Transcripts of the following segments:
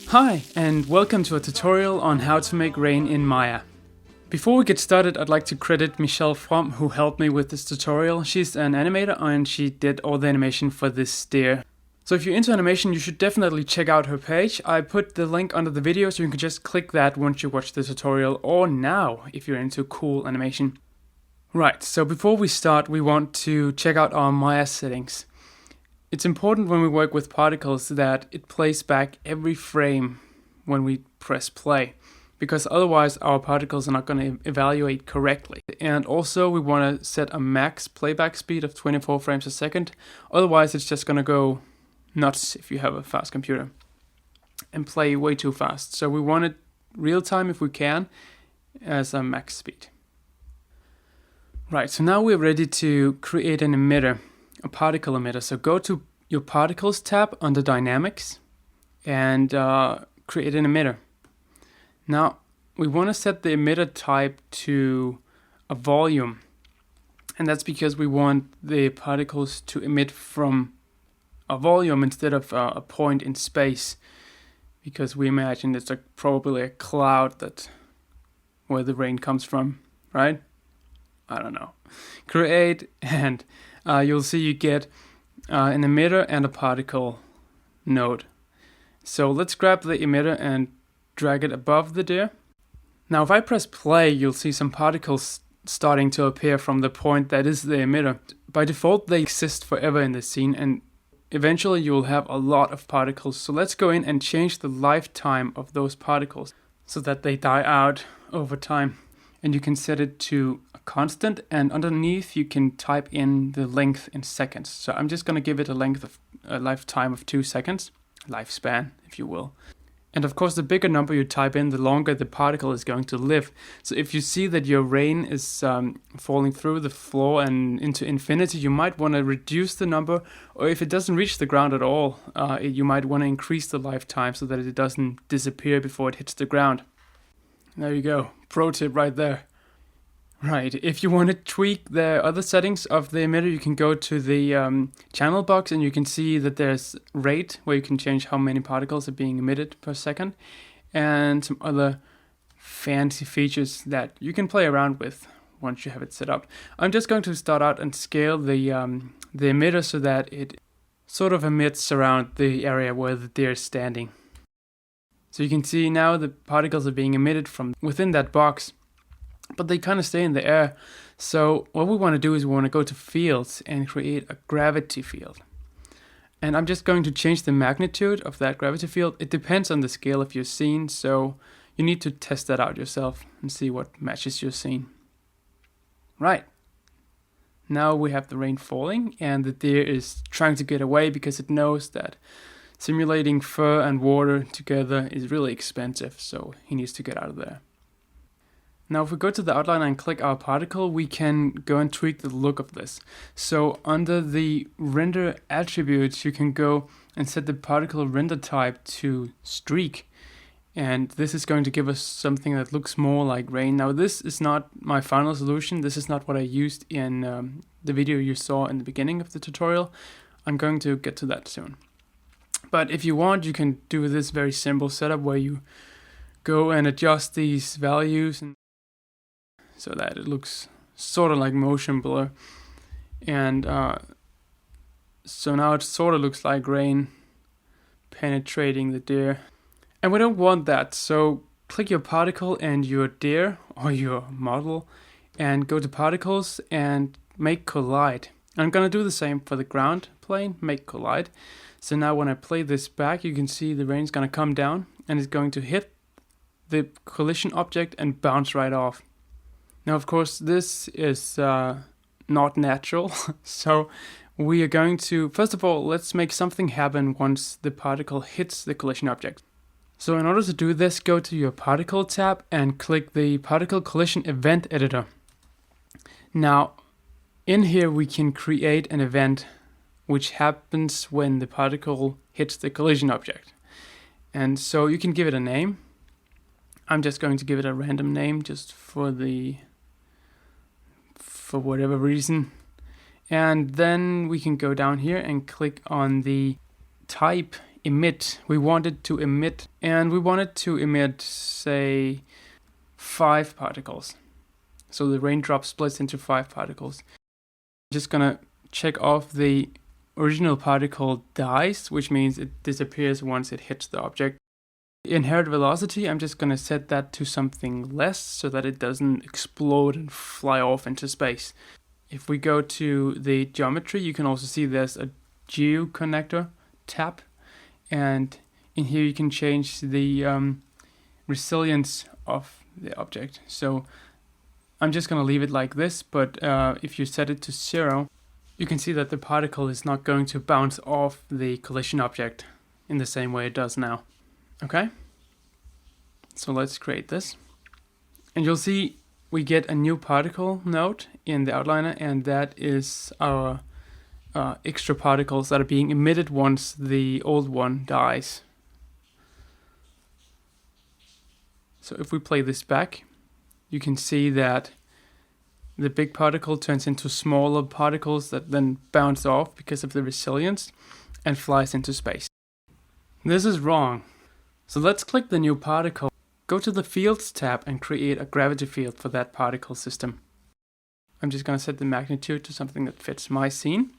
Hi, and welcome to a tutorial on how to make rain in Maya. Before we get started, I'd like to credit Michelle From, who helped me with this tutorial. She's an animator and she did all the animation for this deer. So if you're into animation, you should definitely check out her page. I put the link under the video so you can just click that once you watch the tutorial, or now if you're into cool animation. Right, so before we start, we want to check out our Maya settings. It's important when we work with particles that it plays back every frame when we press play, because otherwise our particles are not going to evaluate correctly. And also we want to set a max playback speed of 24 frames a second, otherwise it's just going to go nuts if you have a fast computer and play way too fast. So we want it real time if we can as a max speed. Right, so now we're ready to create an emitter. A particle emitter. So go to your particles tab under dynamics and create an emitter. Now we want to set the emitter type to a volume, and that's because we want the particles to emit from a volume instead of a point in space, because we imagine it's probably a cloud where the rain comes from, right? I don't know. Create, and you'll see you get an emitter and a particle node. So let's grab the emitter and drag it above the deer. Now if I press play, you'll see some particles starting to appear from the point that is the emitter. By default, they exist forever in the scene, and eventually you will have a lot of particles. So let's go in and change the lifetime of those particles so that they die out over time. And you can set it to a constant, and underneath you can type in the length in seconds. So I'm just going to give it a lifetime of 2 seconds, lifespan if you will. And of course the bigger number you type in, the longer the particle is going to live. So if you see that your rain is falling through the floor and into infinity, you might want to reduce the number, or if it doesn't reach the ground at all, you might want to increase the lifetime so that it doesn't disappear before it hits the ground. There you go. Pro tip right there. Right, if you want to tweak the other settings of the emitter, you can go to the channel box and you can see that there's rate, where you can change how many particles are being emitted per second, and some other fancy features that you can play around with once you have it set up. I'm just going to start out and scale the emitter so that it sort of emits around the area where the deer is standing. So you can see now the particles are being emitted from within that box, but they kind of stay in the air. So what we want to do is we want to go to fields and create a gravity field. And I'm just going to change the magnitude of that gravity field. It depends on the scale of your scene, so you need to test that out yourself and see what matches your scene. Right. Now we have the rain falling, and the deer is trying to get away because it knows that simulating fur and water together is really expensive, so he needs to get out of there. Now if we go to the outliner and click our particle, we can go and tweak the look of this. So under the render attributes, you can go and set the particle render type to streak. And this is going to give us something that looks more like rain. Now this is not my final solution. This is not what I used in the video you saw in the beginning of the tutorial. I'm going to get to that soon. But if you want, you can do this very simple setup where you go and adjust these values so that it looks sort of like motion blur. And so now it sort of looks like rain penetrating the deer. And we don't want that, so click your particle and your deer or your model and go to particles and make collide. I'm going to do the same for the ground plane, make collide. So now when I play this back, you can see the rain's going to come down and it's going to hit the collision object and bounce right off. Now, of course, this is not natural. So we are going to, first of all, let's make something happen once the particle hits the collision object. So in order to do this, go to your particle tab and click the particle collision event editor. Now, in here we can create an event which happens when the particle hits the collision object. And so you can give it a name. I'm just going to give it a random name just for whatever reason. And then we can go down here and click on the type emit. We want it to emit, and we want it to emit, say, 5 particles. So the raindrop splits into 5 particles. I'm just gonna check off the original particle dies, which means it disappears once it hits the object. Inherent velocity, I'm just gonna set that to something less so that it doesn't explode and fly off into space. If we go to the geometry, you can also see there's a geo connector tab, and in here you can change the resilience of the object. So I'm just going to leave it like this, but if you set it to 0, you can see that the particle is not going to bounce off the collision object in the same way it does now. Okay, so let's create this, and you'll see we get a new particle node in the outliner, and that is our extra particles that are being emitted once the old one dies. So if we play this back, you can see that the big particle turns into smaller particles that then bounce off because of the resilience and flies into space. This is wrong. So let's click the new particle, go to the Fields tab and create a gravity field for that particle system. I'm just going to set the magnitude to something that fits my scene.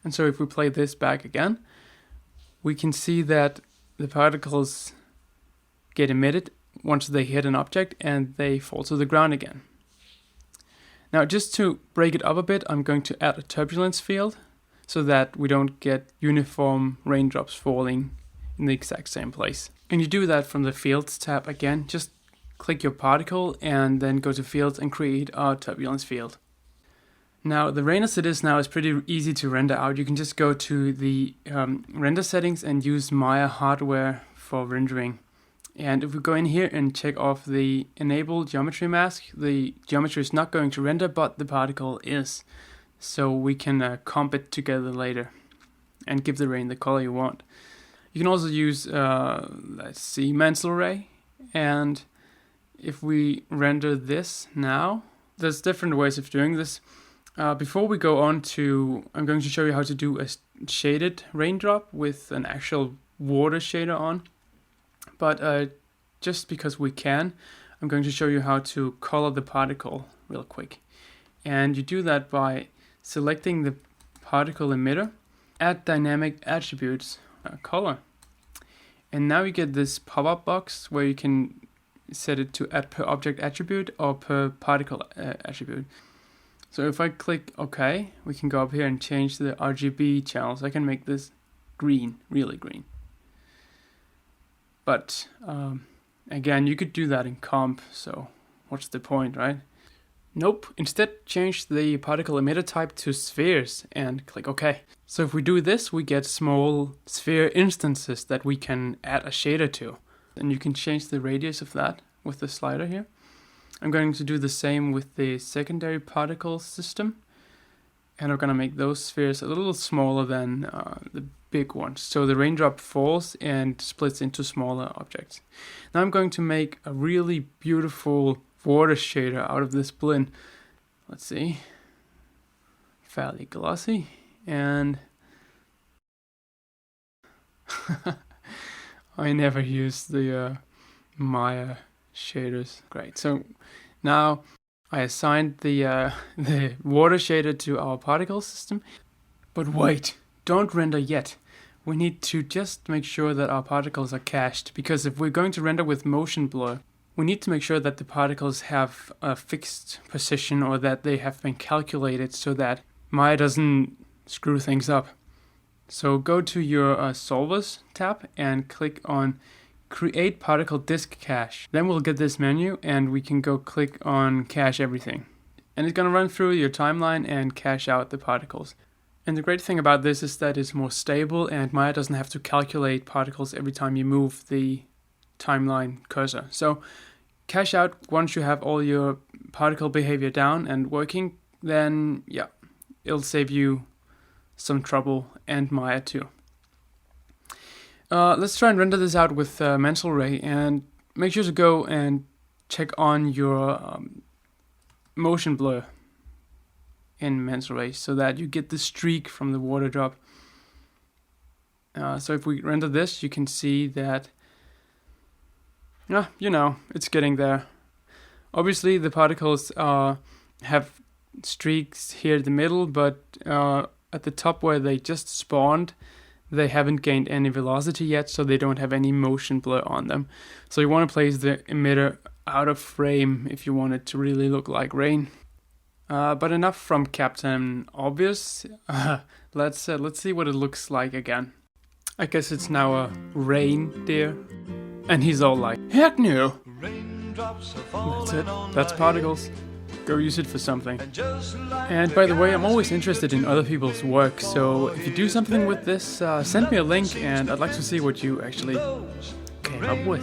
And so if we play this back again, we can see that the particles get emitted once they hit an object and they fall to the ground again. Now, just to break it up a bit, I'm going to add a turbulence field so that we don't get uniform raindrops falling in the exact same place. And you do that from the Fields tab again. Just click your particle and then go to Fields and create a turbulence field. Now, the rain as it is now is pretty easy to render out. You can just go to the render settings and use Maya hardware for rendering. And if we go in here and check off the enable geometry mask, the geometry is not going to render, but the particle is. So we can comp it together later and give the rain the color you want. You can also use, let's see, Mental Ray. And if we render this now, there's different ways of doing this. Before we go on to, I'm going to show you how to do a shaded raindrop with an actual water shader on. But just because we can, I'm going to show you how to color the particle real quick. And you do that by selecting the particle emitter, add dynamic attributes, color. And now you get this pop-up box where you can set it to add per object attribute or per particle attribute. So if I click OK, we can go up here and change the RGB channels. I can make this green, really green. But again, you could do that in comp, so what's the point, right? Nope, instead change the particle emitter type to spheres and click OK. So if we do this, we get small sphere instances that we can add a shader to. And you can change the radius of that with the slider here. I'm going to do the same with the secondary particle system. And we're going to make those spheres a little smaller than the big ones. So the raindrop falls and splits into smaller objects. Now I'm going to make a really beautiful water shader out of this blend. Let's see. Fairly glossy. And I never used the Maya shaders. Great. So now I assigned the water shader to our particle system. But wait, don't render yet. We need to just make sure that our particles are cached, because if we're going to render with motion blur, we need to make sure that the particles have a fixed position or that they have been calculated so that Maya doesn't screw things up. So go to your Solvers tab and click on Create Particle Disk Cache. Then we'll get this menu and we can go click on Cache Everything. And it's going to run through your timeline and cache out the particles. And the great thing about this is that it's more stable and Maya doesn't have to calculate particles every time you move the timeline cursor. So cache out once you have all your particle behavior down and working, then yeah, it'll save you some trouble and Maya too. Let's try and render this out with Mental Ray, and make sure to go and check on your motion blur in Mental Ray so that you get the streak from the water drop. So if we render this, you can see that, you know, it's getting there. Obviously, the particles have streaks here in the middle, but at the top where they just spawned, they haven't gained any velocity yet, so they don't have any motion blur on them. So you want to place the emitter out of frame if you want it to really look like rain. But enough from Captain Obvious. Let's see what it looks like again. I guess it's now a reindeer, and he's all like, heck no! That's it. That's particles. Go use it for something. And by the way, I'm always interested in other people's work, so if you do something with this, send me a link and I'd like to see what you actually came up with.